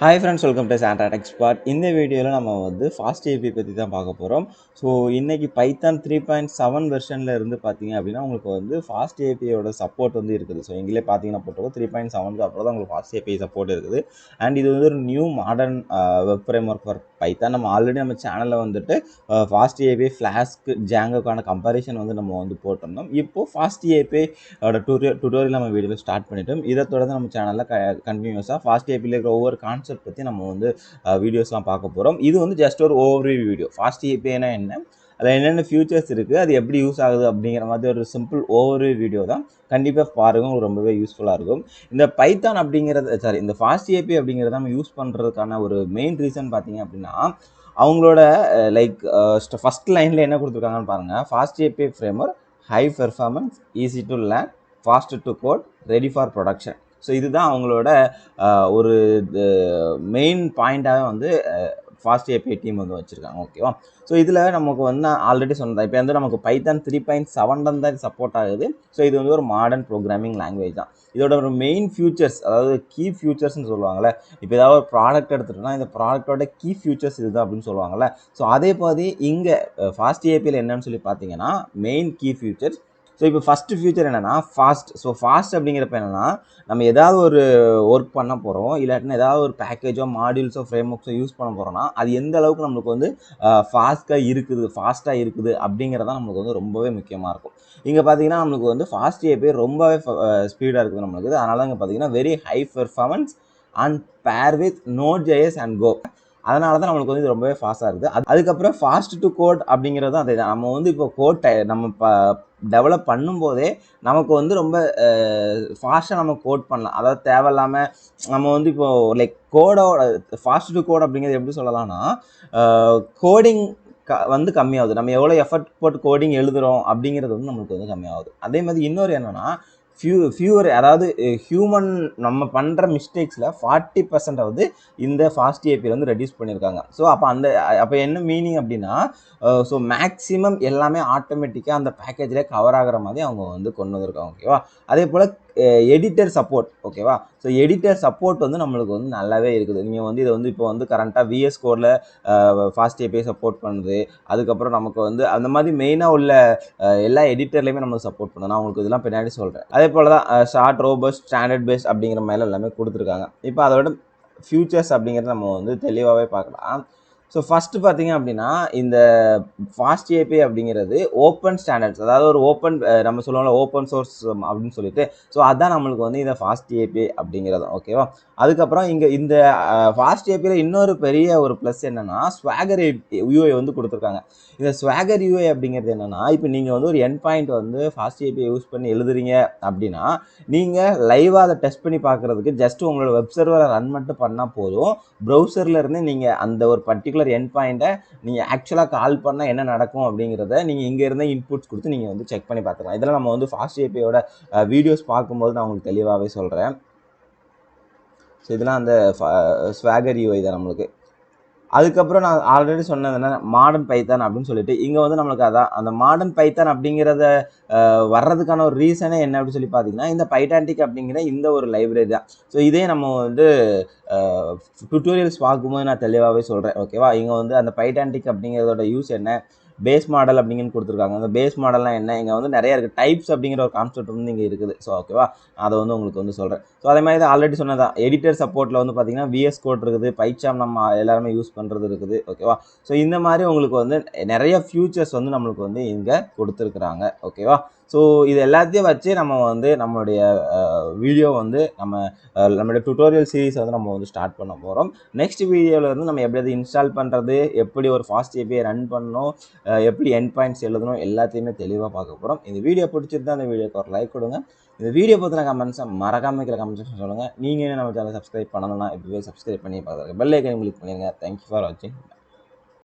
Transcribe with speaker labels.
Speaker 1: Hi friends, welcome to SANTRA TECHSPOT. இந்த வீடியோவில் நம்ம FastAPI பற்றி தான் பார்க்க போகிறோம். ஸோ இன்றைக்கி பைத்தான் 3.7 வெர்ஷனில் இருந்து பார்த்தீங்க அப்படின்னா உங்களுக்கு FastAPIயோட சப்போர்ட் இருக்குது. ஸோ இங்கிலே பார்த்தீங்கன்னா போட்டிருக்கோம் 3.7க்கு அப்புறம் தான் உங்களுக்கு FastAPI சப்போர்ட் இருக்குது. அண்ட் இது ஒரு new modern web framework for Python. நம்ம ஆல்ரெடி நம்ம சேனலில் FastAPI ஃப்ளாஸ்க் ஜாங்கோக்கான கம்பேரிஷன் நம்ம போட்டிருந்தோம். இப்போது FastAPI டுட்டோரியல் நம்ம வீடியோவில் ஸ்டார்ட் பண்ணிட்டோம். இதை தொடர்ந்து நம்ம சேனலில் கண்டினியூஸாக FastAPIயில் இருக்கிற ஒவ்வொரு கான்செப்ட் பற்றி நம்ம வீடியோஸ்லாம் பார்க்க போகிறோம். இது ஜஸ்ட் ஒரு ஓவர்வியூ வீடியோ. FastAPIனா என்ன, அதில் என்னென்ன ஃபியூச்சர்ஸ் இருக்குது, அது எப்படி யூஸ் ஆகுது அப்படிங்கிற மாதிரி ஒரு சிம்பிள் ஓவர்வியூ வீடியோ தான். கண்டிப்பாக பாருங்கள், உங்களுக்கு ரொம்பவே யூஸ்ஃபுல்லாக இருக்கும். இந்த பைத்தான் அப்படிங்கிறது இந்த FastAPI அப்படிங்கிறத நம்ம யூஸ் பண்ணுறதுக்கான ஒரு மெயின் ரீசன் பார்த்தீங்க அப்படின்னா, அவங்களோட ஃபஸ்ட் லைனில் என்ன கொடுத்துருக்காங்கன்னு பாருங்கள். FastAPI framework high performance, easy to learn, fast to code, ready for production. So இதுதான் அவங்களோட ஒரு மெயின் பாயிண்ட்டாகவே FastAPI டீம் வச்சுருக்காங்க. ஓகேவா? ஸோ இதில் நமக்கு நான் ஆல்ரெடி சொன்னேன், இப்போ நமக்கு பைத்தான் 3.7 தான் இது சப்போர்ட் ஆகுது. ஸோ இது ஒரு மாடர்ன் ப்ரோக்ராமிங் லாங்குவேஜ் தான். இதோட ஒரு மெயின் ஃபியூச்சர்ஸ், அதாவது கீ ஃபியூச்சர்ஸ்னு சொல்லுவாங்கள்ல. இப்போ ஏதாவது ஒரு ப்ராடக்ட் எடுத்துகிட்டோம்னா இந்த ப்ராடக்டோட கீ ஃபியூச்சர்ஸ் இதுதான் அப்படின்னு சொல்லுவாங்கள்ல. ஸோ அதே மாதிரி இங்கே FastAPIயில் என்னன்னு சொல்லி பார்த்தீங்கன்னா மெயின் கீ ஃபியூச்சர்ஸ். ஸோ இப்போ ஃபஸ்ட்டு ஃபியூச்சர் என்னென்னா ஃபாஸ்ட். ஸோ ஃபாஸ்ட் அப்படிங்கிறப்ப என்னென்னா, நம்ம ஏதாவது ஒரு ஒர்க் பண்ண போகிறோம், இல்லாட்டினா ஏதாவது ஒரு பேக்கேஜோ மாடியூல்ஸோ ஃப்ரேம்வொர்க்ஸோ யூஸ் பண்ண போகிறோம்னா அது எந்த அளவுக்கு நம்மளுக்கு ஃபாஸ்ட்டாக இருக்குது அப்படிங்கிறதான் நம்மளுக்கு ரொம்பவே முக்கியமாக இருக்கும். இங்கே பார்த்தீங்கன்னா நம்மளுக்கு FastAPI ரொம்பவே ஸ்பீடாக இருக்குது நம்மளுக்கு. அதனால தான் இங்கே பார்த்தீங்கன்னா very high performance and bear with Node.js and Go. அதனால தான் நம்மளுக்கு இது ரொம்பவே ஃபாஸ்ட்டாக இருக்குது. அதுக்கப்புறம் ஃபாஸ்ட் டு கோட் அப்படிங்கிறது அதே தான். நம்ம இப்போ கோட் நம்ம டெவலப் பண்ணும்போதே நமக்கு ரொம்ப ஃபாஸ்ட்டாக நம்ம கோட் பண்ணலாம். அதாவது தேவையில்லாமல் நம்ம இப்போது கோடோட ஃபாஸ்ட் டு கோட் அப்படிங்கிறது எப்படி சொல்லலாம்னா, கோடிங் கம்மியாகுது. நம்ம எவ்வளோ எஃபர்ட் போட்டு கோடிங் எழுதுகிறோம் அப்படிங்கிறது நம்மளுக்கு கம்மியாகுது. அதே மாதிரி இன்னொரு என்னென்னா, ஃபியூவர், அதாவது ஹியூமன் நம்ம பண்ணுற மிஸ்டேக்ஸில் 40% இந்த FastAPI ரெடியூஸ் பண்ணியிருக்காங்க. ஸோ அப்போ என்ன மீனிங் அப்படின்னா, ஸோ மேக்ஸிமம் எல்லாமே ஆட்டோமேட்டிக்காக அந்த பேக்கேஜில் கவர் ஆகிற மாதிரி அவங்க கொண்டு வந்திருக்காங்க. ஓகேவா? அதே போல் எடிட்டர் சப்போர்ட். ஓகேவா? ஸோ எடிட்டர் சப்போர்ட் நம்மளுக்கு நல்லாவே இருக்குது. நீங்கள் இதை இப்போ கரண்ட்டாக VS கோடில் FastAPI சப்போர்ட் பண்ணுது. அதுக்கப்புறம் நமக்கு அந்த மாதிரி மெயினாக உள்ள எல்லா எடிட்டர்லையுமே நமக்கு சப்போர்ட் பண்ணுது. நான் உங்களுக்கு இதெல்லாம் பின்னாடி சொல்கிறேன். அதே போல் தான் ஷார்ட், ரோபஸ்ட், ஸ்டாண்டர்ட் பேஸ்ட் அப்படிங்கிற மாதிரி எல்லாமே கொடுத்துருக்காங்க. இப்போ அதோட ஃபியூச்சர்ஸ் அப்படிங்கிறத நம்ம தெளிவாகவே பார்க்கலாம். ஸோ ஃபஸ்ட்டு பார்த்தீங்க அப்படின்னா, இந்த FastAPI அப்படிங்கிறது ஓப்பன் ஸ்டாண்டர்ட்ஸ், அதாவது ஒரு ஓப்பன், நம்ம சொல்லுவோம்ல ஓப்பன் சோர்ஸ் அப்படின்னு சொல்லிட்டு. ஸோ அதுதான் நம்மளுக்கு இந்த FastAPI அப்படிங்கிறது. ஓகேவா? அதுக்கப்புறம் இங்கே இந்த FastAPIயில் இன்னொரு பெரிய ஒரு ப்ளஸ் என்னென்னா, ஸ்வாகர் UI கொடுத்துருக்காங்க. இந்த ஸ்வாகர் UI அப்படிங்கிறது என்னென்னா, இப்போ நீங்கள் ஒரு என் பாயிண்ட் FastAPI யூஸ் பண்ணி எழுதுறீங்க அப்படின்னா, நீங்கள் லைவாக அதை டெஸ்ட் பண்ணி பார்க்குறதுக்கு ஜஸ்ட் உங்களோட வெப் சர்வரை ரன் மட்டும் பண்ணால் போதும். ப்ரௌசரில் இருந்து நீங்கள் அந்த ஒரு பர்டிகுலர் என் பாயிண்ட்டை நீங்கள் ஆக்சுவலாக கால் பண்ணால் என்ன நடக்கும் அப்படிங்கிறத நீங்கள் இங்கே இருந்தே இன்புட்ஸ் கொடுத்து நீங்கள் செக் பண்ணி பார்த்துக்கலாம். இதெல்லாம் நம்ம FastAPIயோட வீடியோஸ் பார்க்கும்போது நான் உங்களுக்கு தெளிவாகவே சொல்கிறேன். ஸோ இதெல்லாம் அந்த ஸ்வாகர் UI தான் நம்மளுக்கு. அதுக்கப்புறம் நான் ஆல்ரெடி சொன்னது என்ன, மாடர்ன் பைத்தான் அப்படின்னு சொல்லிட்டு. இங்கே நம்மளுக்கு அதான் அந்த மாடர்ன் பைத்தான் அப்படிங்கிறத வர்றதுக்கான ஒரு ரீசனே என்ன அப்படின்னு சொல்லி பார்த்தீங்கன்னா, இந்த பைட்டான்டிக் அப்படிங்கிற இந்த ஒரு லைப்ரரி தான். ஸோ இதே நம்ம டுட்டோரியல்ஸ் பார்க்கும்போது நான் தெளிவாகவே சொல்கிறேன். ஓகேவா? இங்கே அந்த பைட்டான்டிக் அப்படிங்கிறதோட யூஸ் என்ன, பேஸ் மாடல் அப்படிங்கன்னு கொடுத்துருக்காங்க. அந்த பேஸ் மாடல்லாம் என்ன, இங்கே நிறைய இருக்குது. டைப்ஸ் அப்படிங்கிற ஒரு கான்செப்ட் இங்கே இருக்குது. ஸோ ஓகேவா? அதை உங்களுக்கு சொல்கிறேன். ஸோ அதே மாதிரி தான் ஆல்ரெடி சொன்னதான் எடிட்டர் சப்போர்ட்டில் பார்த்தீங்கன்னா VS கோட் இருக்குது, பைச்சாம் நம்ம எல்லாருமே யூஸ் பண்ணுறது இருக்குது. ஓகேவா? ஸோ இந்த மாதிரி உங்களுக்கு நிறைய ஃபியூச்சர்ஸ் நம்மளுக்கு இங்கே கொடுத்துருக்குறாங்க. ஓகேவா? ஸோ இது எல்லாத்தையும் வச்சு நம்ம நம்மளுடைய வீடியோ நம்மளுடைய டுட்டோரியல் சீரீஸ் நம்ம ஸ்டார்ட் பண்ண போகிறோம். நெக்ஸ்ட் வீடியோவில் நம்ம எப்படி அதை இன்ஸ்டால் பண்ணுறது, எப்படி ஒரு FastAPI ரன் பண்ணணும், எப்படி எண்ட் பாயிண்ட்ஸ் எழுதணும், எல்லாத்தையுமே தெளிவாக பார்க்க போகிறோம். இந்த வீடியோ பிடிச்சிருந்தா அந்த வீடியோக்கு ஒரு லைக் கொடுங்க. இந்த வீடியோ பற்றின கமெண்ட்ஸை மறக்காம இருக்கிற கமெண்ட்ஸ் சொல்லுங்கள். நீங்கள் நம்ம சேனல் சப்ஸ்கிரைப் பண்ணணும்னா இப்போவே சப்ஸ்கிரைப் பண்ணி பார்க்குறேன். பெல் ஐக்கன் கிளிக் பண்ணிடுங்க. தேங்க்யூ ஃபார் வாட்சிங்.